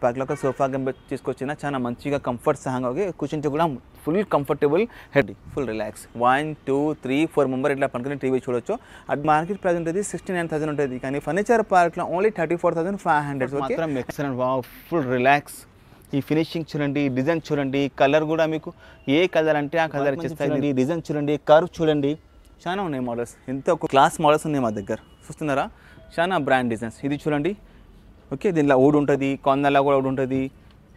ప్యాక్లో ఒక sofa game తీసుకొచ్చిన చాలా మంచిగా కంఫర్ట్ సహంగా కూర్చుంటే కూడా full comfortable head full relax 1 2 3 4 member ఇట్లా పనుకుని టీవీ చూడొచ్చు. అది మార్కెట్ ప్రైస్ ఉంటుంది 69,000 ఉంటుంది, కానీ ఫర్నిచర్ పార్క్లో ఓన్లీ 34,500 మాత్రం. Excellent, wow, full relax. ఈ ఫినిషింగ్ చూడండి, డిజైన్ చూడండి, కలర్ కూడా మీకు ఏ కలర్ అంటే ఆ కలర్ ఇచ్చేస్తాయి. డిజైన్ చూడండి, కర్వ్ చూడండి, చాలా ఉన్నాయి మోడల్స్. ఎంతో క్లాస్ మోడల్స్ ఉన్నాయి మా దగ్గర, చూస్తున్నారా? చాలా బ్రాండ్ డిజైన్స్. ఇది చూడండి, ఓకే, దీనిలో వుడ్ ఉంటుంది, కొందలా కూడా వుడ్ ఉంటుంది.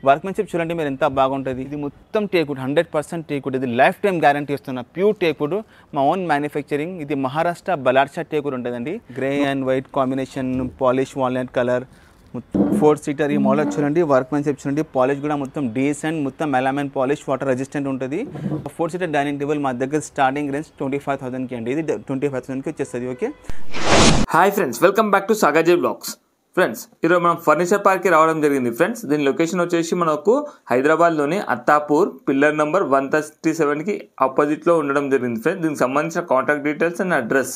వర్క్మెన్షిప్ చూడండి మీరు ఎంత బాగుంటుంది. ఇది మొత్తం టేక్వుడ్, 100% టేక్వుడ్. ఇది లైఫ్ టైం గ్యారంటీ ఇస్తున్నా, ప్యూర్ టేక్వుడ్, మా ఓన్ మ్యానుఫ్యాక్చరింగ్. ఇది మహారాష్ట్ర బలార్షా టేక్వుడ్ ఉంటుందండి. Grey and white combination, polish walnut colour, 4 seater. ఈ మోడల్ చూడండి, వర్క్మెన్షిప్ చూడండి, పాలిష్ కూడా మొత్తం డీసెంట్, మొత్తం మెలామైన్ పాలిష్, వాటర్ రెసిస్టెంట్ ఉంటుంది. 4 సీటర్ డైనింగ్ టేబుల్ మా దగ్గర స్టార్టింగ్ రేంజ్ 25,000కి అండి. ఇది 25,000కి వచ్చేస్తుంది. Okay, hi friends, welcome back to సాగాజీ బ్లాగ్స్. ఫ్రెండ్స్, ఈరోజు మనం ఫర్నిచర్ పార్క్కి రావడం జరిగింది. ఫ్రెండ్స్, దీని లొకేషన్ వచ్చేసి మనకు హైదరాబాద్లోని అత్తాపూర్ పిల్లర్ నెంబర్ 137కి ఆపోజిట్లో ఉండడం జరిగింది. ఫ్రెండ్స్, దీనికి సంబంధించిన contact details and address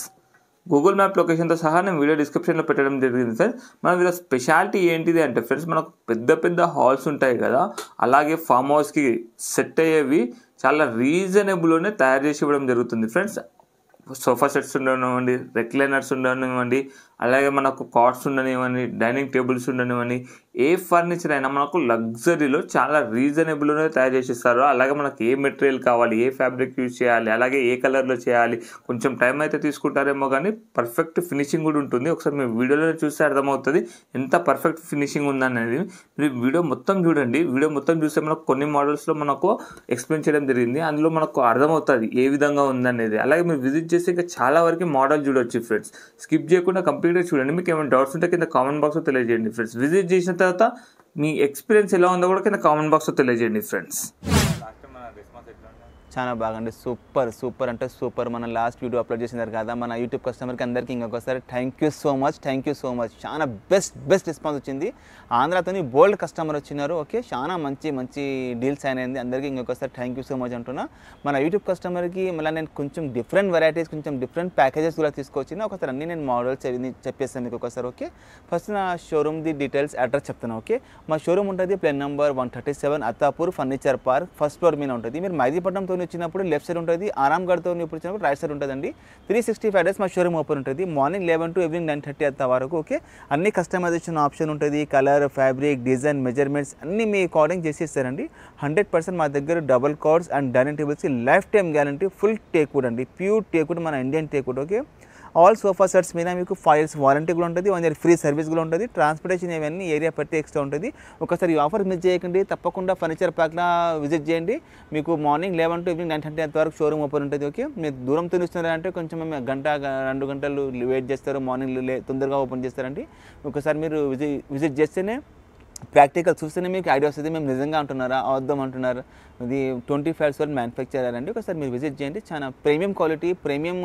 Google map లొకేషన్తో సహా నేను వీడియో డిస్క్రిప్షన్లో పెట్టడం జరిగింది. ఫ్రెండ్స్, మన వీళ్ళ స్పెషాలిటీ ఏంటిది అంటే ఫ్రెండ్స్, మనకు పెద్ద పెద్ద హాల్స్ ఉంటాయి కదా, అలాగే ఫామ్ హౌస్కి సెట్ అయ్యేవి చాలా రీజనబుల్లోనే తయారు చేసి ఇవ్వడం జరుగుతుంది. ఫ్రెండ్స్, సోఫా సెట్స్ ఉండనివ్వండి, రెక్లైనర్స్ ఉండనివ్వండి, అలాగే మనకు కాట్స్ ఉండనివ్వండి, డైనింగ్ టేబుల్స్ ఉండనివ్వండి, ఏ ఫర్నిచర్ అయినా మనకు లగ్జరీలో చాలా రీజనబుల్లోనే తయారు చేసిస్తారు. అలాగే మనకు ఏ మెటీరియల్ కావాలి, ఏ ఫ్యాబ్రిక్ యూజ్ చేయాలి, అలాగే ఏ కలర్లో చేయాలి, కొంచెం టైం అయితే తీసుకుంటారేమో కానీ పర్ఫెక్ట్ ఫినిషింగ్ కూడా ఉంటుంది. ఒకసారి మీరు వీడియోలో చూస్తే అర్థమవుతుంది ఎంత పర్ఫెక్ట్ ఫినిషింగ్ ఉందనేది. మీరు వీడియో మొత్తం చూడండి. వీడియో మొత్తం చూస్తే మనకు కొన్ని మోడల్స్లో మనకు ఎక్స్ప్లెయిన్ చేయడం జరిగింది, అందులో మనకు అర్థమవుతుంది ఏ విధంగా ఉందనేది. అలాగే మీరు విజిట్ చేస్తే ఇంకా చాలా వరకు మోడల్ చూడొచ్చు. ఫ్రెండ్స్, స్కిప్ చేయకుండా కంప్లీట్గా చూడండి. మీకు ఏమైనా డౌట్స్ ఉంటే కింద కామెంట్ బాక్స్లో తెలియజేయండి. ఫ్రెండ్స్, విజిట్ చేసిన తర్వాత మీ ఎక్స్పీరియన్స్ ఎలా ఉందో కూడా కింద కామెంట్ బాక్స్లో తెలియజేయండి. ఫ్రెండ్స్, చాలా బాగుంది. సూపర్ సూపర్ అంటే సూపర్. మన లాస్ట్ వీడియో అప్లోడ్ చేసినారు కదా మన యూట్యూబ్ కస్టమర్కి అందరికీ ఇంకొకసారి థ్యాంక్ యూ సో మచ్. చాలా బెస్ట్ రెస్పాన్స్ వచ్చింది. ఆంధ్రాతోని బోల్డ్ కస్టమర్ వచ్చినారు. ఓకే, చాలా మంచి డీల్స్ అయినాయి. అందరికీ ఇంకొకసారి థ్యాంక్ యూ సో మచ్ అంటున్నా. మన యూట్యూబ్ కస్టమర్కి మళ్ళీ నేను కొంచెం డిఫరెంట్ వెరైటీస్, కొంచెం డిఫరెంట్ ప్యాకేజెస్ కూడా తీసుకొచ్చిన. ఒకసారి అన్నీ నేను మోడల్స్ అవి చెప్పేస్తాను మీకు ఒకసారి. ఓకే, ఫస్ట్ నా షోరూమ్ది డీటెయిల్స్, అడ్రస్ చెప్తాను. ఓకే, మా షోరూమ్ ఉంటుంది ప్లేన్ number 137 Attapur furniture park, first floor మీద ఉంటుంది. మీరు మైదీపట్నంతో వచ్చినప్పుడు లెఫ్ట్ సైడ్ ఉంటుంది, ఆరాంగఢ్తో ఇప్పుడు వచ్చినప్పుడు రైట్ సైడ్ ఉంటుందండి. 365 డేస్ మా షోరూమ్ ఓపెన్ ఉంటుంది, మార్నింగ్ 11 to ఈవినింగ్ 9:30 అంత వరకు. ఓకే, అన్ని కస్టమైజేషన్ ఆప్షన్ ఉంటుంది, కలర్, ఫ్యాబ్రిక్, డిజైన్, మెజర్మెంట్స్ అన్నీ మీ అకార్డింగ్ చేసి ఇస్తారండి. 100% మా దగ్గర డబుల్ కార్డ్స్ అండ్ డైనింగ్ టేబుల్స్కి life time guarantee, full teakwood అండి, ప్యూర్ టేక్వుడ్, మన Indian teakwood. Okay, all sofa sets మీద మీకు 5 years వారంటీ కూడా ఉంటుంది, 1 year ఫ్రీ సర్వీస్ కూడా ఉంటుంది. ట్రాన్స్పోర్టేషన్ ఇవన్నీ ఏరియా పెట్టి ఎక్స్ట్రా ఉంటుంది. ఒకసారి ఈ ఆఫర్ మిస్ చేయకండి, తప్పకుండా ఫర్నిచర్ పార్క్లో విజిట్ చేయండి. మీకు మార్నింగ్ 11 to ఈవినింగ్ 9:30 అంతవరకు షోరూమ్ ఓపెన్ ఉంటుంది. ఓకే, మీరు దూరంతో ఇస్తున్నారంటే కొంచెం మేము 1-2 గంటలు వెయిట్ చేస్తారు, మార్నింగ్ తొందరగా ఓపెన్ చేస్తారండి. ఒకసారి మీరు విజిట్ చేస్తేనే, ప్రాక్టికల్ చూస్తేనే మీకు ఐడియా వస్తుంది మేము నిజంగా అంటున్నారా అవద్దం అంటున్నారు. ఇది 25 years మ్యానుఫ్యాక్చరర్ అండి. ఒకసారి మీరు విజిట్ చేయండి. చాలా ప్రీమియం క్వాలిటీ, ప్రీమియం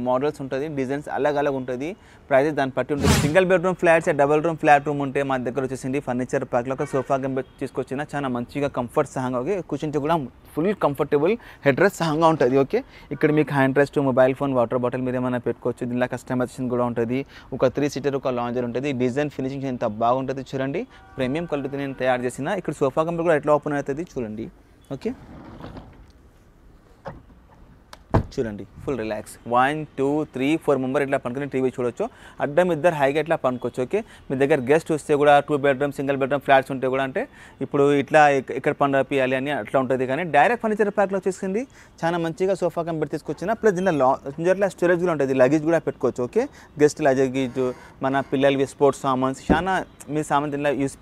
మోడల్స్ ఉంటుంది, డిజైన్స్ అలాగ ఉంటుంది, ప్రైజెస్ దాన్ని బట్టి ఉంటుంది. Single bedroom flats, double room flat room ఉంటే మా దగ్గర వచ్చేసింది ఫర్నిచర్ పార్క్లో ఒక సోఫా గేమ్ తీసుకొచ్చిన. చాలా మంచిగా కంఫర్ట్ సహంగా కూర్చుంటే కూడా ఫుల్ కంఫర్టబుల్, హెడ్ రెస్ట్ సహంగా ఉంటుంది. ఓకే, ఇక్కడ మీకు hand rest, mobile phone, water bottle మీరు ఏమైనా పెట్టుకోవచ్చు. దీనిలో కస్టమైజేషన్ కూడా ఉంటుంది. ఒక 3 సీటర్ ఒక లాంజర్ ఉంటుంది. డిజైన్ ఫినిషింగ్ ఎంత బాగుంటుంది చూడండి, ప్రీమియం క్వాలిటీ నేను తయారు చేసిన. ఇక్కడ సోఫా గేమ్ కూడా ఎట్లా ఓపెన్ అవుతుంది చూడండి. ఓకే, చూడండి, ఫుల్ రిలాక్స్. 1 2 3 4 మెంబర్ ఇట్లా పనుకుని టీవీ చూడొచ్చు. అడ్డం ఇద్దరు హైగా ఇట్లా పనుకోవచ్చు. ఓకే, మీ దగ్గర గెస్ట్ వస్తే కూడా 2 bedroom సింగిల్ బెడ్రూమ్ ఫ్లాట్స్ ఉంటే కూడా అంటే ఇప్పుడు ఇట్లా ఇక్కడ పండుగ అని అట్లా ఉంటుంది. కానీ డైరెక్ట్ ఫర్నిచర్ ప్యాక్లో వచ్చేసింది. చాలా మంచిగా సోఫా కంపెనీ తీసుకొచ్చిన. ప్లస్ దీనిలో స్టోరేజ్ కూడా ఉంటుంది, లగేజ్ కూడా పెట్టుకోవచ్చు. ఓకే, గెస్ట్ లగేజ్, మన పిల్లలవి స్పోర్ట్స్ సామాన్స్, చాలా మీ సామాన్ దీనిలో use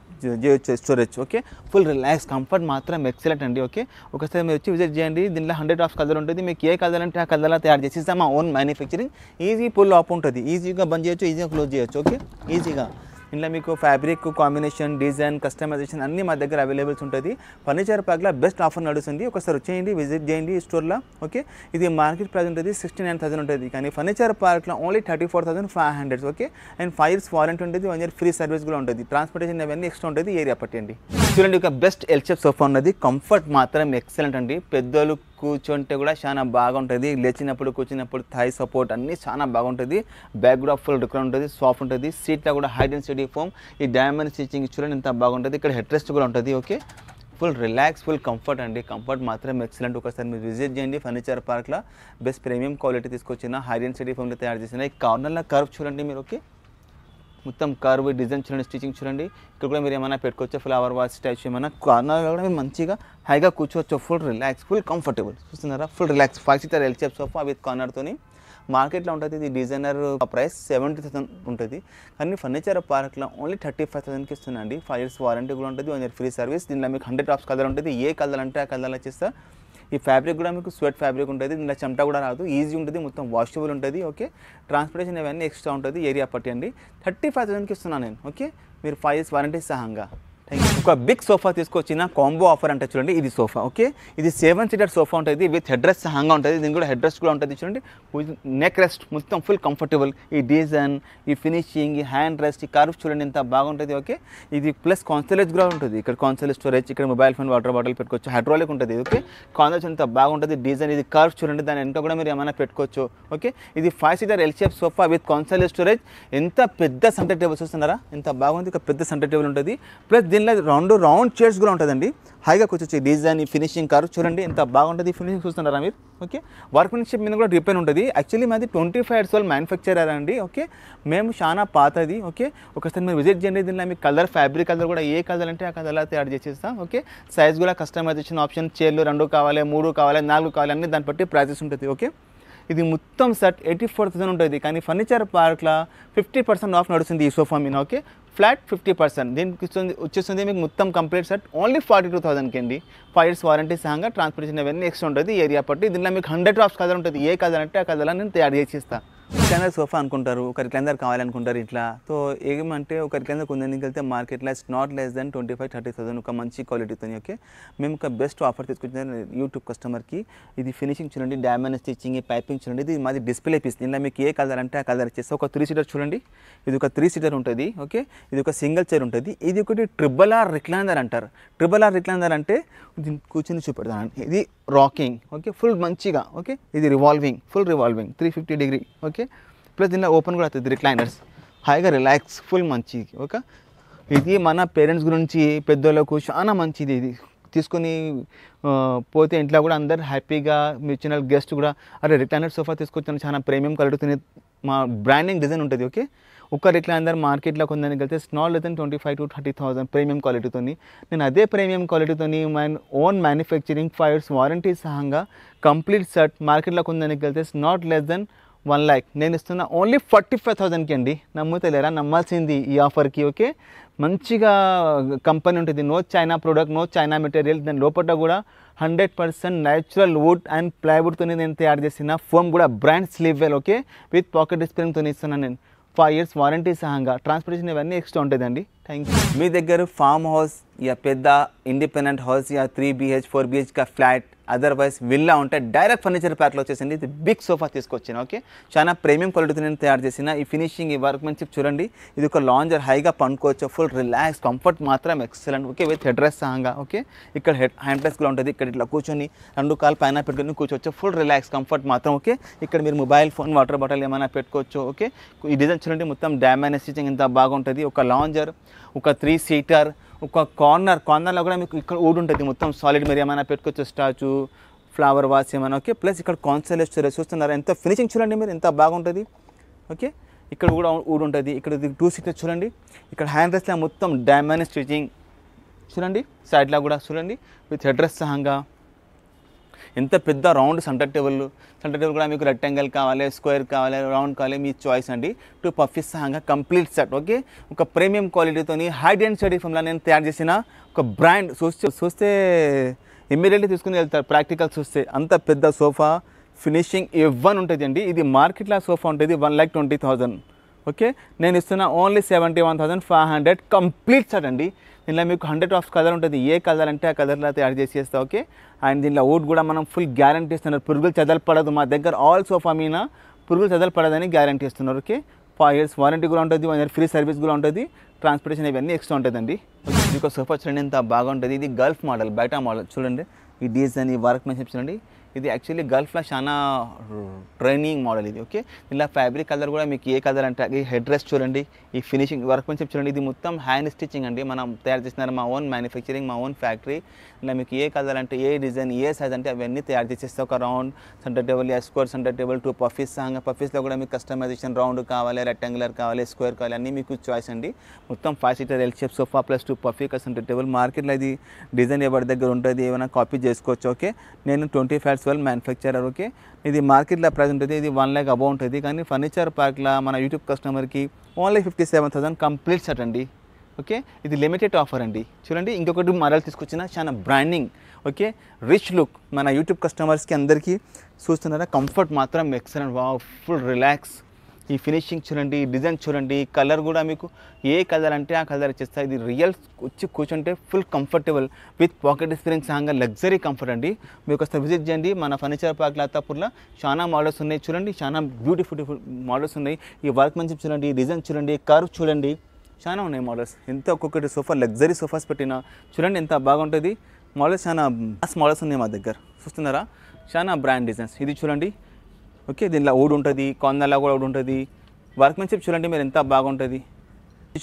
storage. Okay, full relax, comfort మాత్రం ఎక్సలెంట్ అండి. ఓకే, ఒకసారి మీరు వచ్చి విజిట్ చేయండి. దీనిలో 100 కలర్ ఉంటుంది. మీకు ఏ కలర్ అంటే ఆ కలర్లో తయారు చేసి ఇస్తాం, మా own manufacturing. Easy pull off ఉంటుంది, ఈజీగా బంద్ చేయొచ్చు, ఈజీగా క్లోజ్ చేయొచ్చు. ఓకే, ఈజీగా ఇంట్లో మీకు ఫ్యాబ్రిక్ కాంబినేషన్, డిజైన్, కస్టమైజేషన్ అన్నీ మా దగ్గర అవైలబుల్స్ ఉంటుంది. ఫర్నిచర్ పార్క్లో బెస్ట్ ఆఫర్ నడుస్తుంది. ఒకసారి వచ్చేయండి, విజిట్ చేయండి స్టోర్లో. ఓకే, ఇది మార్కెట్ ప్రైస్ ఉంటుంది 69,000 ఉంటుంది, కానీ ఫర్నిచర్ పార్క్లో only 34,500. Okay, and 5 years warranty ఉంటుంది, 1 year ఫ్రీ సర్వీస్ కూడా ఉంటుంది. ట్రాన్స్పోర్టేషన్ అవన్నీ ఎక్స్ట్రా ఉంటుంది, ఏరియా పట్టండి. చూడండి, ఒక బెస్ట్ ఎల్ షేప్ సోఫా ఉన్నది, కంఫర్ట్ మాత్రం ఎక్సలెంట్ అండి. పెద్దలు కూర్చుంటే కూడా చాలా బాగుంటుంది, లేచినప్పుడు కూర్చున్నప్పుడు థై సపోర్ట్ అన్నీ చాలా బాగుంటుంది, బ్యాక్ కూడా ఫుల్ రికర్ ఉంటుంది, సాఫ్ట్ ఉంటుంది, సీట్లో కూడా హై డెన్సిటీ ఫోమ్, ఈ డైమండ్ స్టిచ్చింగ్ చూడండి ఎంత బాగుంటుంది, ఇక్కడ హెడ్ రెస్ట్ కూడా ఉంటుంది. Okay, full relax, full comfort అండి, కంఫర్ట్ మాత్రం ఎక్సలెంట్. ఒకసారి మీరు విజిట్ చేయండి ఫర్నిచర్ పార్క్లో. బెస్ట్ ప్రీమియం క్వాలిటీ తీసుకొచ్చిన హై డెన్సిటీ ఫోమ్లో తయారు చేసిన ఈ కార్నర్లో కర్వ్ చూడండి మీరు. ఓకే, మొత్తం కర్వ్ డిజైన్ చూడండి, స్టిచింగ్ చూడండి. ఇక్కడ కూడా మీరు ఏమైనా పెట్టుకోవచ్చు, ఫ్లవర్ వాచ్ టైప్స్ ఏమైనా. కార్నర్లో కూడా మీరు మంచిగా హైగా కూర్చోవచ్చు, ఫుల్ రిలాక్స్, ఫుల్ కంఫర్టబుల్. చూస్తున్నారా, full relax 5 seater L shape sofa with కార్నర్తోని. మార్కెట్లో ఉంటుంది ఇది డిజైనర్ ప్రైస్ 70,000 ఉంటుంది, కానీ ఫర్నిచర్ పార్క్లో ఓన్లీ 35,000కి ఇస్తుందండి. 5 years వారంటీ కూడా ఉంటుంది, 1 year ఫ్రీ సర్వీస్. దీనిలో మీకు 100 drops కలర్ ఉంటుంది, ఏ కలర్ అంటే ఆ కలర్లో చేస్తా. ఈ ఫ్యాబ్రిక్ కూడా మీకు స్వెట్ ఫ్యాబ్రిక్ ఉంటుంది, దీనిలో చెమట కూడా రాదు, ఈజీ ఉంటుంది, మొత్తం వాషబుల్ ఉంటుంది. ఓకే, ట్రాన్స్పోర్టేషన్ ఇవన్నీ ఎక్స్ట్రా ఉంటుంది, ఏరియా పట్టి అండి. 35,000కి ఇస్తున్నాను నేను. ఓకే, మీరు 5 years వారంటీ సహంగా. ఒక బిగ్ సోఫా తీసుకొచ్చిన కాంబో ఆఫర్ అంటే చూడండి, ఇది సోఫా. ఓకే, ఇది 7 seater సోఫా ఉంటుంది, విత్ హెడ్ రెస్ట్ సహంగా ఉంటుంది. దీనికి కూడా హెడ్ రెస్ట్ కూడా ఉంటుంది చూడండి, నెక్ రెస్ట్ మొత్తం ఫుల్ కంఫర్టబుల్. ఈ డిజైన్, ఈ ఫినిషింగ్, ఈ హ్యాండ్ రెస్ట్, ఈ కర్వ్ చూడండి ఎంత బాగుంటుంది. ఓకే, ఇది ప్లస్ కాన్సోలేజ్ కూడా ఉంటుంది, ఇక్కడ కాన్సోలేజ్ స్టోరేజ్, ఇక్కడ మొబైల్ ఫోన్, వాటర్ బాటిల్ పెట్టుకోవచ్చు, హైడ్రాలిక్ ఉంటుంది. ఓకే, కాన్సోలేజ్ ఎంత బాగుంటుంది, డిజైన్, ఇది కర్వ్ చూడండి, దాని వెనక కూడా మీరు ఏమైనా పెట్టుకోవచ్చు. ఓకే, ఇది 5 seater L shape sofa with కాన్సోలేజ్ స్టోరేజ్. ఎంత పెద్ద సెంటర్ టేబుల్ చూస్తున్నారా, ఎంత బాగుంది, ఒక పెద్ద సెంటర్ టేబుల్ ఉంటుంది. ప్లస్ దీనిలో రౌండ్ చైర్స్ కూడా ఉంటుందండి, హైగా కూర్చొచ్చి డిజైన్, ఈ ఫినిషింగ్ కర్వ్ చూడండి ఎంత బాగుంటుంది. ఫినిషింగ్ చూస్తున్నారా మీరు. ఓకే, వర్క్మెన్షిప్ మీద కూడా డిపెండ్ ఉంటుంది. యాక్చువల్లీ మాది 25 years old మ్యానుఫ్యాక్చరర్ అండి. ఓకే, మేము చాలా పాతది. ఓకే, ఒకసారి మీరు విజిట్ చేయండి. దీనిలో మీకు కలర్, ఫ్యాబ్రిక్ కలర్ కూడా ఏ కలర్ అంటే ఆ కలర్లో తయారు చేసేస్తాం. ఓకే, సైజ్ కూడా కస్టమైజేషన్ ఆప్షన్, చైర్లు 2 కావాలి, 3 కావాలి, 4 కావాలి, అన్ని దాన్ని బట్టి ప్రైజెస్ ఉంటుంది. ఓకే, ఇది మొత్తం సెట్ 84,000 ఉంటుంది, కానీ ఫర్నిచర్ పార్క్లో 50% ఆఫ్ నడుస్తుంది ఈ సోఫా మీద. Okay, flat 50%. దీనికి వచ్చేస్తుంది మీకు మొత్తం కంప్లీట్ సెట్ ఓన్లీ 42,000కి అండి. 5 years వారంటీ సహంగా, ట్రాన్స్పోర్టేషన్ అవన్నీ ఎక్స్ట్రా ఉంటుంది, ఏరియా పట్టి. దీనిలో మీకు 100 drops కలర్ ఉంటుంది, ఏ కలర్ అంటే ఆ కలర్లో నేను తయారు చేసి ఇస్తాను. రిక్లైనర్ సోఫా అనుకుంటారు, ఒక రిక్లైనర్ కావాలనుకుంటారు ఇట్లా. సో ఏమంటే ఒక రిక్లైనర్ కొందరికి వెళ్తే మార్కెట్లో నాట్ లెస్ దెన్ 25-30,000 ఒక మంచి క్వాలిటీతో. ఓకే, మేము ఒక బెస్ట్ ఆఫర్ తీసుకొచ్చిన యూట్యూబ్ కస్టమర్కి. ఇది ఫినిషింగ్ చూడండి, డైమండ్ స్టిచ్చింగ్, పైపింగ్ చూడండి, ఇది మాది డిస్ప్లే పీస్. దీనిలో మీకు ఏ కలర్ అంటే ఆ కలర్ ఇచ్చేస్తే. ఒక 3 seater చూడండి, ఇది ఒక 3 seater ఉంటుంది. ఓకే, ఇది ఒక సింగిల్ చైర్ ఉంటుంది. ఇది ఒకటి ట్రిపుల్ ఆర్ రిక్లైనర్ అంటారు. ట్రిపుల్ ఆర్ రిక్లైనర్ అంటే కూర్చొని చూపెడతాను, ఇది రాకింగ్. ఓకే, ఫుల్ మంచిగా. ఓకే, ఇది revolving, full revolving 350 degree. Okay, plus దీనిలో ఓపెన్ కూడా అవుతుంది, రిక్లైనర్స్, హాయిగా రిలాక్స్, ఫుల్ మంచిది. ఓకే, ఇది మన పేరెంట్స్ గురించి, పెద్దోళ్ళకు చాలా మంచిది. ఇది తీసుకొని పోతే ఇంట్లో కూడా అందరు హ్యాపీగా, మీ చిన్న గెస్ట్ కూడా అరే రిక్లైనర్ సోఫా తీసుకొచ్చాను, చాలా ప్రీమియం క్వాలిటీతో, మా బ్రాండింగ్ డిజైన్ ఉంటుంది. ఓకే, ఒక రిక్లైనర్ మార్కెట్లో కొందని వెళ్తే నాట్ లెస్ దెన్ 25,000-30,000 ప్రీమియం క్వాలిటీతో. నేను అదే ప్రీమియం క్వాలిటీతో my own manufacturing 5 years warranty సహంగా కంప్లీట్ సెట్ మార్కెట్లో కొందని వెళ్తే నాట్ లెస్ దెన్ 1 lakh నేను ఇస్తున్నా ఓన్లీ 45,000కి అండి. నమ్ముతలేరా, నమ్మాల్సింది ఈ ఆఫర్కి. ఓకే, మంచిగా కంపెనీ ఉంటుంది, no China product, no China material. దాని లోపల కూడా 100% న్యాచురల్ వుడ్ అండ్ ప్లైవుడ్తో నేను తయారు చేసిన ఫోమ్ కూడా brand Sleepwell. Okay, with pocket డిస్ప్లేతో ఇస్తున్నాను నేను, 5 years వారంటీ సహంగా. ట్రాన్స్పోర్టేషన్ ఇవన్నీ ఎక్స్ట్రా ఉంటుందండి. Thank you. మీ దగ్గర ఫామ్ హౌస్, యా పెద్ద ఇండిపెండెంట్ హౌస్, యా 3 BH 4 BH का ఫ్లాట్, అదర్వైజ్ విల్లా ఉంటే డైరెక్ట్ ఫర్నిచర్ ప్యాక్లో వచ్చేసింది. ఇది బిగ్ సోఫా తీసుకొచ్చాను. ఓకే, చాలా ప్రీమియం క్వాలిటీతో నేను తయారు చేసిన. ఈ ఫినిషింగ్, ఈ వర్క్మెన్షిప్ చూడండి. ఇది ఒక లాంజర్, హైగా పండుకోవచ్చు, ఫుల్ రిలాక్స్, కంఫర్ట్ మాత్రం excellent. Okay, with headrest సహంగా. ఓకే, ఇక్కడ హ్యాండ్ రెస్ట్ కూడా ఉంటుంది, ఇక్కడ ఇట్లా కూర్చొని 2 కాలు పైన పెట్టుకొని కూర్చోవచ్చు, ఫుల్ రిలాక్స్, కంఫర్ట్ మాత్రం. ఓకే, ఇక్కడ మీరు మొబైల్ ఫోన్, వాటర్ బాటిల్ ఏమైనా పెట్టుకోవచ్చు. ఓకే, ఈ డిజైన్ చూడండి, మొత్తం డైమండ్ స్టిచింగ్ ఎంత బాగుంటుంది. ఒక లాంజర్, ఒక 3 seater, ఒక కార్నర్లో కూడా మీకు ఇక్కడ వుడ్ ఉంటుంది, మొత్తం సాలిడ్. మీరు ఏమైనా పెట్టుకోవచ్చు, స్టాచ్యూ, ఫ్లవర్ వాస్ ఏమైనా. ఓకే, ప్లస్ ఇక్కడ కాన్సోలేజ్ స్టోరేజ్ చూస్తున్నారు, ఎంత ఫినిషింగ్ చూడండి మీరు, ఎంత బాగుంటుంది. ఓకే, ఇక్కడ కూడా వుడ్ ఉంటుంది. ఇక్కడ 2 seater చూడండి, ఇక్కడ హ్యాండ్ రెస్ట్లో మొత్తం డైమండ్ స్టిచింగ్ చూడండి, సైడ్లో కూడా చూడండి, విత్ హెడ్ రెస్ట్ సహంగా. ఎంత పెద్ద రౌండ్ సెంటర్ టేబుల్ కూడా మీకు రెక్టాంగిల్ కావాలి, స్క్వేర్ కావాలి, రౌండ్ కావాలి, మీ చాయిస్ అండి. 2 puffies సహంగా కంప్లీట్ సెట్. ఓకే, ఒక ప్రీమియం క్వాలిటీతో హై డెన్సిటీ ఫోమ్లో నేను తయారు చేసిన ఒక బ్రాండ్. చూస్తే ఇమ్మీడియట్లీ తీసుకుని వెళ్తారు, ప్రాక్టికల్ చూస్తే. అంత పెద్ద సోఫా, ఫినిషింగ్ ఇవ్వని ఉంటుంది అండి. ఇది మార్కెట్లో సోఫా ఉంటుంది 1,20,000. ఓకే, నేను ఇస్తున్న ఓన్లీ 71,500 కంప్లీట్ సెట్ అండి. దీనిలో మీకు 100 drops కలర్ ఉంటుంది, ఏ కలర్ అంటే ఆ కలర్లో తయారు చేసేస్తా. ఓకే, అండ్ దీనిలో వుడ్ కూడా మనం ఫుల్ గ్యారంటీ ఇస్తున్నారు, పురుగులు చెదలపడదు. మా దగ్గర ఆల్ సోఫా మీద పురుగులు చెదలపడదని గ్యారంటీ ఇస్తున్నారు. ఓకే, 5 years వారంటీ కూడా ఉంటుంది, 1 year ఫ్రీ సర్వీస్ కూడా ఉంటుంది, ట్రాన్స్పోర్టేషన్ ఇవన్నీ ఎక్స్ట్రా ఉంటుందండి. మీకు సోఫా చూడండి ఎంత బాగుంటుంది. ఇది గల్ఫ్ మోడల్, బయట మోడల్ చూడండి. ఈ డిజైన్, ఈ వర్క్మెన్షిప్ చూడండి, ఇది యాక్చువల్లీ గల్ఫ్లో చాలా ట్రైనింగ్ మోడల్ ఇది. ఓకే, ఇలా ఫ్యాబ్రిక్ కలర్ కూడా మీకు ఏ కలర్ అంటే ఈ హెడ్ రెస్ట్ చూడండి, ఈ ఫినిషింగ్ వర్క్ కొంచెం చూడండి, ఇది మొత్తం హ్యాండ్ స్టిచ్చింగ్ అండి. మనం తయారు చేస్తున్నారు, మా ఓన్ మ్యానుఫ్యాక్చరింగ్, మా ఓన్ ఫ్యాక్టరీ. ఇలా మీకు ఏ కలర్ అంటే ఏ డిజైన్ ఏ సైజ్ అంటే అవన్నీ తయారు చేసేస్తే ఒక round centre table, square centre table, 2 pouffes సాంగ్ పఫీస్లో కూడా మీకు కస్టమైజేషన్ రౌండ్ కావాలి, రెక్టాంగులర్ కావాలి, స్క్వేర్ కావాలి, అన్నీ మీకు చాయిస్ అండి. మొత్తం 5 seater L shape sofa plus 2 pouffe centre table. మార్కెట్లో ఇది డిజైన్ ఎవరి దగ్గర ఉంటుంది, ఏమైనా కాపీ చేసుకోవచ్చు. ఓకే, నేను 25/12 మ్యానుఫ్యాక్చరర్. ఓకే, ఇది మార్కెట్లో ప్రైస్ ఉంటుంది, ఇది 1 lakh అబౌవ్ ఉంటుంది. కానీ ఫర్నిచర్ పార్క్లో మన యూట్యూబ్ కస్టమర్కి ఓన్లీ 57,000 కంప్లీట్ సెట్ అండి. ఓకే, ఇది లిమిటెడ్ ఆఫర్ అండి. చూడండి, ఇంకొకటి మోడల్ తీసుకొచ్చిన చాలా బ్రాండింగ్. ఓకే, రిచ్ లుక్ మన యూట్యూబ్ కస్టమర్స్కి అందరికీ చూస్తున్నారా, కంఫర్ట్ మాత్రం ఎక్సలెంట్, వావ్, ఫుల్ రిలాక్స్. ఈ ఫినిషింగ్ చూడండి, డిజైన్ చూడండి, కలర్ కూడా మీకు ఏ కలర్ అంటే ఆ కలర్ ఇచ్చేస్తాయి. ఇది రియల్ వచ్చి కూర్చుంటే full comfortable with pocket spring సాంగా లగ్జరీ కంఫర్ట్ అండి. మీకు ఒకసారి విజిట్ చేయండి. మన ఫర్నిచర్ పార్క్ అత్తాపూర్లో చాలా మోడల్స్ ఉన్నాయి. చూడండి, చాలా బ్యూటిఫుల్ మోడల్స్ ఉన్నాయి. ఈ వర్క్ మంచి చూడండి, డిజైన్ చూడండి, కర్వ్ చూడండి, చాలా ఉన్నాయి మోడల్స్. ఎంత ఒక్కొక్కటి సోఫా లగ్జరీ సోఫాస్ పెట్టినా చూడండి ఎంత బాగుంటుంది. మోడల్స్ చాలా మోడల్స్ ఉన్నాయి మా దగ్గర, చూస్తున్నారా, చాలా బ్రాండ్ డిజైన్స్. ఇది చూడండి. ఓకే, దీనిలో వుడ్ ఉంటుంది, కొందలా కూడా వుడ్ ఉంటుంది. వర్క్మెన్షిప్ చూడండి మీరు ఎంత బాగుంటుంది.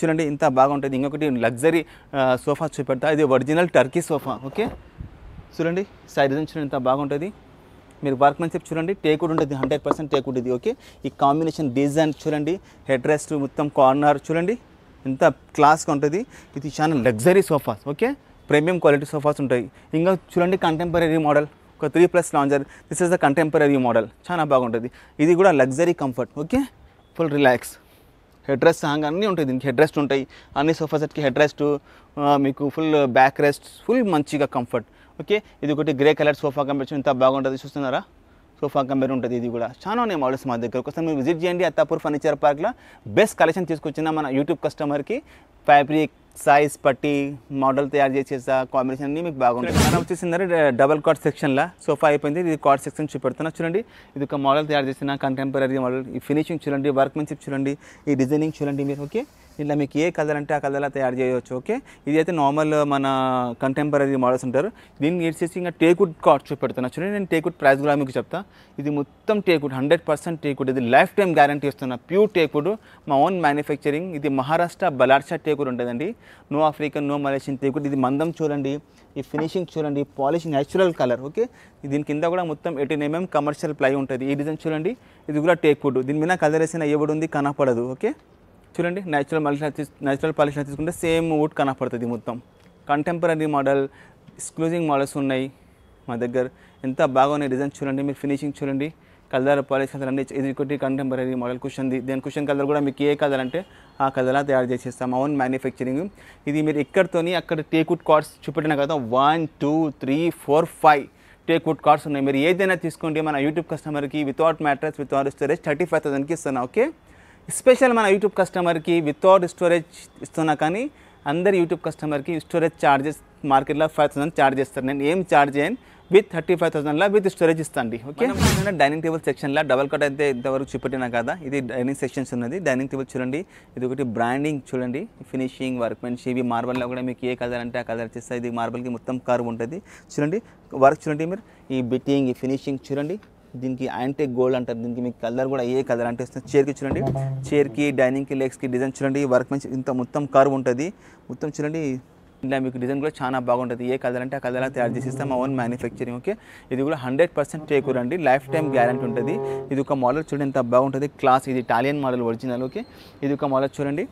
చూడండి ఎంత బాగుంటుంది. ఇంకొకటి లగ్జరీ సోఫా చూపెడతా, ఇది ఒరిజినల్ టర్కీ సోఫా. ఓకే, చూడండి సైడ్ డిజైన్ చూడండి ఎంత బాగుంటుంది. మీరు వర్క్మెన్షిప్ చూడండి, టేకుడ్ ఉంటుంది, 100% టేకుడ్ ఇది. ఓకే, ఈ కాంబినేషన్ డిజైన్ చూడండి, హెడ్ రెస్ట్ మొత్తం కార్నర్ చూడండి ఎంత క్లాస్గా ఉంటుంది. ఇది చాలా luxury sofas. Okay, premium quality sofas ఉంటాయి. ఇంకా చూడండి కంటెంపరీ మోడల్, ఒక 3+ lounger. This is the contemporary model, చాలా బాగుంటుంది. ఇది కూడా luxury comfort. Okay, full relax. Head rest song అన్నీ ఉంటాయి, దీనికి హెడ్ రెస్ట్ ఉంటాయి. అన్ని సోఫా సెట్కి హెడ్ రెస్ట్, మీకు ఫుల్ బ్యాక్ రెస్ట్, ఫుల్ మంచిగా కంఫర్ట్. ఓకే, ఇది ఒకటి గ్రే కలర్ సోఫా కంపెనీ ఎంత బాగుంటుంది, చూస్తున్నారా, సోఫా కంపెనీ ఉంటుంది. ఇది కూడా చాలా ఉన్నాయి మోడల్స్ మా దగ్గర. ఒకసారి మీరు విజిట్ చేయండి. అత్తాపూర్ ఫర్నిచర్ పార్క్లో బెస్ట్ కలెక్షన్ తీసుకొచ్చిన మన యూట్యూబ్ కస్టమర్కి ఫ్యాబ్రిక్ సైజ్ పట్టి మోడల్ తయారు చేసేసా కాంబినేషన్ అన్నీ మీకు బాగుంటుంది. మనం వచ్చేసిందంటే డబల్ కాట్ సెక్షన్లో సోఫా అయిపోయింది. ఇది కాట్ సెక్షన్ చూపెడుతున్నా చూడంండి. ఇది ఒక మోడల్ తయారు చేసిన కంటెంపరీ మోడల్. ఈ ఫినిషింగ్ చూడండి, వర్క్మెన్షిప్ చూడండి, ఈ డిజైనింగ్ చూడండి మీరు. ఓకే, ఇలా మీకు ఏ కలర్ అంటే ఆ కలర్లా తయారు చేయవచ్చు. ఓకే, ఇది అయితే నార్మల్ మన కంటెంపరీ మోడల్స్ ఉంటారు. దీన్ని వచ్చేసి ఇంకా టేకుడ్ కాట్ చూపెడుతున్నా చూడండి. నేను టేకుడ్ ప్రైస్ కూడా మీకు చెప్తా. ఇది మొత్తం టేకుడ్, 100% టేకుడ్. ఇది లైఫ్ టైం గ్యారంటీ ఇస్తున్నా, ప్యూర్ టేకుడ్, మా ఓన్ మ్యానుఫ్యాక్చరింగ్. ఇది మహారాష్ట్ర బలార్షా టేకుడ్ ఉంటుందండి, no African no Malaysian teakwood. ఇది మందం చూడండి, ఈ ఫినిషింగ్ చూడండి, పాలిష్ న్యాచురల్ కలర్. ఓకే, దీని కింద కూడా మొత్తం 18 mm కమర్షియల్ ప్లై ఉంటుంది. ఈ డిజైన్ చూడండి, ఇది కూడా టేకుడ్. దీని మీద కలర్ వేసిన ఎవడు ఉంది కనపడదు. ఓకే, చూడండి, న్యాచురల్ పాలిష్ తీసుకుంటే సేమ్ వుడ్ కనపడుతుంది. మొత్తం కంటెంపరీ మోడల్, ఎక్స్క్లూజివ్ మోడల్స్ ఉన్నాయి మా దగ్గర. ఎంత బాగున్నాయి డిజైన్ చూడండి, మీరు ఫినిషింగ్ చూడండి, కలర్ పాలిష్ కలర్ అన్ని. ఇది ఒకటి కంటెంపరీ మోడల్ కుషన్ది. దీని కుషన్ కలర్ కూడా మీకు ఏ కలర్ అంటే ఆ కలర్లా తయారు చేసేస్తాం, మా ఓన్ మ్యానుఫ్యాక్చరింగ్. ఇది మీరు ఎక్కడితోని అక్కడ టేకుడ్ కార్డ్స్ చూపెట్టిన కదా, 1 2 3 4 5 టేకుడ్ కార్డ్స్ ఉన్నాయి. మీరు ఏదైనా తీసుకోండి మన యూట్యూబ్ కస్టమర్కి వితౌట్ మ్యాట్రెస్ వితౌట్ స్టోరేజ్ 35,000కి ఇస్తున్నా. ఓకే, స్పెషల్ మన యూట్యూబ్ కస్టమర్కి వితౌట్ స్టోరేజ్ ఇస్తున్నా. కానీ అందరి యూట్యూబ్ కస్టమర్కి స్టోరేజ్ ఛార్జెస్ మార్కెట్లో 5,000 ఛార్జ్ చేస్తారు. నేను ఏం ఛార్జ్ చేయను, విత్ 35,000లా విత్ స్టోరేజ్ ఇస్తాండి. ఓకే, డైనింగ్ టేబుల్ సెక్షన్లో డబల్ కట్ అయితే ఇంతవరకు చూపెట్టినా కదా, ఇది డైనింగ్ సెక్షన్స్ ఉన్నది. డైనింగ్ టేబుల్ చూడండి, ఇది ఒకటి బ్రాండింగ్ చూడండి, ఫినిషింగ్ వర్క్మెన్షిప్. ఇవి మార్బల్లో కూడా మీకు ఏ కలర్ అంటే ఆ కలర్ చేస్తే ఇది మార్బల్కి మొత్తం కర్వ్ ఉంటుంది. చూడండి వర్క్ చూడండి మీరు, ఈ బిట్టింగ్, ఈ ఫినిషింగ్ చూడండి. దీనికి యాంటిక్ గోల్డ్ అంటారు. దీనికి మీకు కలర్ కూడా ఏ కలర్ అంటే ఇస్తుంది. చైర్కి చూడండి, చైర్కి డైనింగ్కి లెగ్స్కి డిజైన్ చూడండి, వర్క్ మంచి ఇంత మొత్తం కర్వ్ ఉంటుంది. మొత్తం చూడండి, ఇలా మీకు డిజైన్ కూడా చాలా బాగుంటుంది. ఏ కలర్ అంటే ఆ కలర్లా తయారు చేసిస్తాం, మా ఓన్ మ్యానుఫ్యాక్చరింగ్. ఓకే, ఇది కూడా 100% టేకుడ్ అండి, లైఫ్ టైం గ్యారంటీ ఉంటుంది. ఇది ఒక మోడల్ చూడండి ఎంత బాగుంటుంది, క్లాస్. ఇది ఇటాలియన్ మోడల్ ఒరిజినల్. ఓకే, ఇది ఒక మోడల్ చూడండి,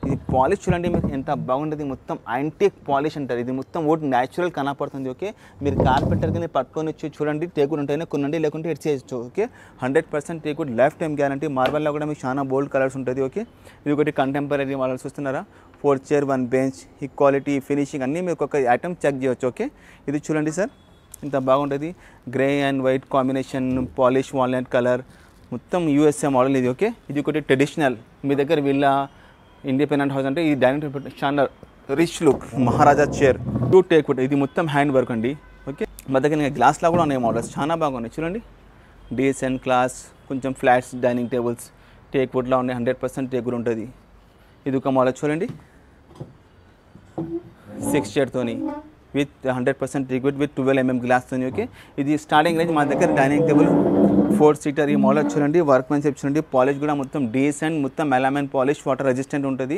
ఇది పాలిష్ చూడండి మీకు ఎంత బాగుంటుంది. మొత్తం యాంటిక్ పాలిష్ అంటారు. ఇది మొత్తం వుడ్ న్యాచురల్ కనపడుతుంది. ఓకే, మీరు కార్పెంటర్కి పట్టుకొని వచ్చి చూడండి, టేకుడ్ ఉంటేనే కొనండి, లేకుంటే ఇచ్చేయచ్చు. Okay, 100% teakwood, life time guarantee. మార్బల్లో కూడా మీకు చాలా బోల్డ్ కలర్స్ ఉంటుంది. ఓకే, ఇది ఒకటి కంటెంపరీ మోడల్ చూస్తున్నారా, 4 చైర్ 1 బెంచ్. ఈ క్వాలిటీ, ఫినిషింగ్ అన్నీ మీకు ఒక ఐటమ్ చెక్ చేయవచ్చు. ఓకే, ఇది చూడండి సార్ ఇంత బాగుంటుంది, grey and white combination, polish walnut colour, మొత్తం USA మోడల్ ఇది. ఓకే, ఇది ఒకటి ట్రెడిషనల్. మీ దగ్గర వీళ్ళ ఇండిపెండెంట్ హౌస్ అంటే ఈ డైనింగ్ టేబుల్ చాలా రిచ్ లుక్, మహారాజా చైర్, టూ టేకుడ్. ఇది మొత్తం హ్యాండ్ వర్క్ అండి. ఓకే, మా దగ్గర ఇంకా గ్లాస్లో కూడా ఉన్నాయి మోడల్స్, చాలా బాగున్నాయి చూడండి. డీసెంట్ క్లాస్, కొంచెం ఫ్లాట్స్ డైనింగ్ టేబుల్స్ టేక్వుడ్లో ఉన్నాయి, 100% టేకుడ్ ఉంటుంది. ఇది ఒక మోడల్ చూడండి, 6 చైర్తోని. With 100% liquid with 12 mm glass తోని. ఓకే, ఇది స్టార్టింగ్ రేంజ్ మా దగ్గర డైనింగ్ టేబుల్ 4 సీటర్ ఈ మోడల్ చూడండి. వర్క్ మెన్షిప్ చూడండి, పాలిష్ కూడా మొత్తం డీసెంట్, మొత్తం మెలామైన్ పాలిష్, వాటర్ రెసిస్టెంట్ ఉంటుంది,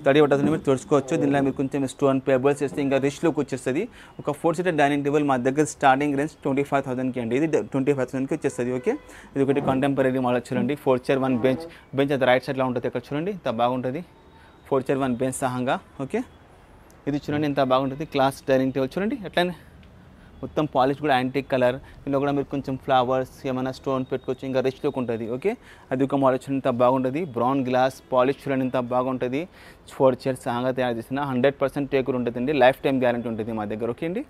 తడి పట్టదు, మీరు తుడుచుకోవచ్చు. దీనిలో మీరు కొంచెం స్టోన్ పేబుల్స్ చేస్తే ఇంకా రిచ్ లుక్ వచ్చేస్తుంది. ఒక 4 సీటర్ డైనింగ్ టేబుల్ మా దగ్గర స్టార్టింగ్ రేంజ్ 25,000కి అండి, ఇది 25,000కి వచ్చేస్తుంది. ఓకే, ఇది ఒకటి కంటెంపరీ మోడల్ చూడండి. 4 చైర్ 1 బెంచ్ అది రైట్ సైడ్లో ఉంటుంది, ఇక్కడ చూడండి ఎంత బాగుంటుంది. 4 చైర్ 1 బెంచ్ సహంగా. ఓకే, ఇది చూడండి ఎంత బాగుంటుంది. క్లాస్ డైనింగ్ టేబుల్ చూడండి ఎట్లనే మొత్తం పాలిష్ కూడా యాంటిక్ కలర్, ఇందులో కూడా మీరు కొంచెం ఫ్లవర్స్ ఏమైనా స్టోన్ పెట్టుకోవచ్చు, ఇంకా రిచ్ లుక్ ఉంటుంది. ఓకే, అది ఒక మోడల్ చూడండి ఎంత బాగుంటుంది. బ్రౌన్ గ్లాస్ పాలిష్ చూడండి ఎంత బాగుంటుంది. 4 చైర్స్ సహంగా తయారు చేసిన 100% టేకుడ్ ఉంటుందండి, లైఫ్ టైం గ్యారెంటీ ఉంటుంది మా దగ్గర. ఓకే అండి,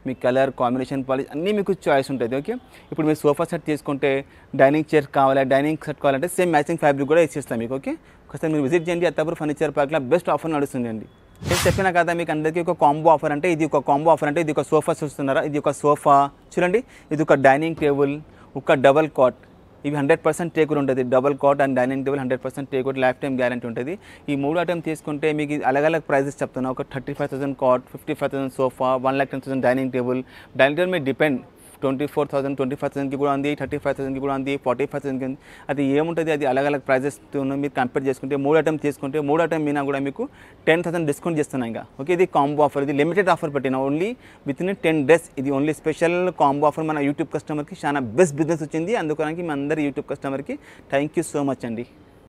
మీ కలర్ కాంబినేషన్ పాలిష్ అన్నీ మీకు చాయిస్ ఉంటుంది. ఓకే, ఇప్పుడు మీరు సోఫా సెట్ తీసుకుంటే డైనింగ్ చైర్ కావాలి, డైనింగ్ సెట్ కావాలంటే సేమ్ మ్యాచింగ్ ఫ్యాబ్రిక్ కూడా ఇచ్చేస్తాం మీకు. ఓకే, ఒకసారి మీరు విజిట్ చేయండి. అత్తాపూర్ ఫర్నిచర్ పార్క్లో బెస్ట్ ఆఫర్ నడుస్తుందండి. నేను చెప్పినా కదా మీకు అందరికీ ఒక కాంబో ఆఫర్ అంటే ఇది ఒక కాంబో ఆఫర్ అంటే ఇది ఒక సోఫా చూస్తున్నారా, ఇది ఒక సోఫా చూడండి, ఇది ఒక డైనింగ్ టేబుల్, ఒక డబల్ కాట్, ఇవి 100% టేకుడ్ ఉంటుంది. Double cot and dining table 100% teakwood, life time guarantee ఉంటుంది. ఈ 3 ఐటమ్ తీసుకుంటే మీకు అలగ్ ప్రైజెస్ చెప్తున్నా. ఒక 35,000 cot, 55,000 sofa, 1,10,000 dining table. Dining table మీద డిపెండ్ 24,000, 25,000కి కూడా ఉంది, 35,000కి కూడా ఉంది, 45,000కి ఉంది. అది ఏముంటుంది, అది అలగ్ ప్రైజెస్తో మీరు కంపేర్ చేసుకుంటే 3 ఐటమ్ తీసుకుంటే 3 ఐటమ్ మీద కూడా మీకు 10,000 డిస్కౌంట్ చేస్తున్నాయి ఇంకా. ఓకే, ఇది కాంబో ఆఫర్, ఇది లిమిటెడ్ ఆఫర్ పెట్టిన ఓన్లీ విత్ ఇన్ 10 days. ఇది ఓన్లీ స్పెషల్ కాంబో ఆఫర్ మన యూట్యూబ్ కస్టమర్కి చాలా బెస్ట్ బిజినెస్ వచ్చింది. అందుకని మీ అందరి యూట్యూబ్ కస్టమర్కి థ్యాంక్ యూ సో మచ్ అండి.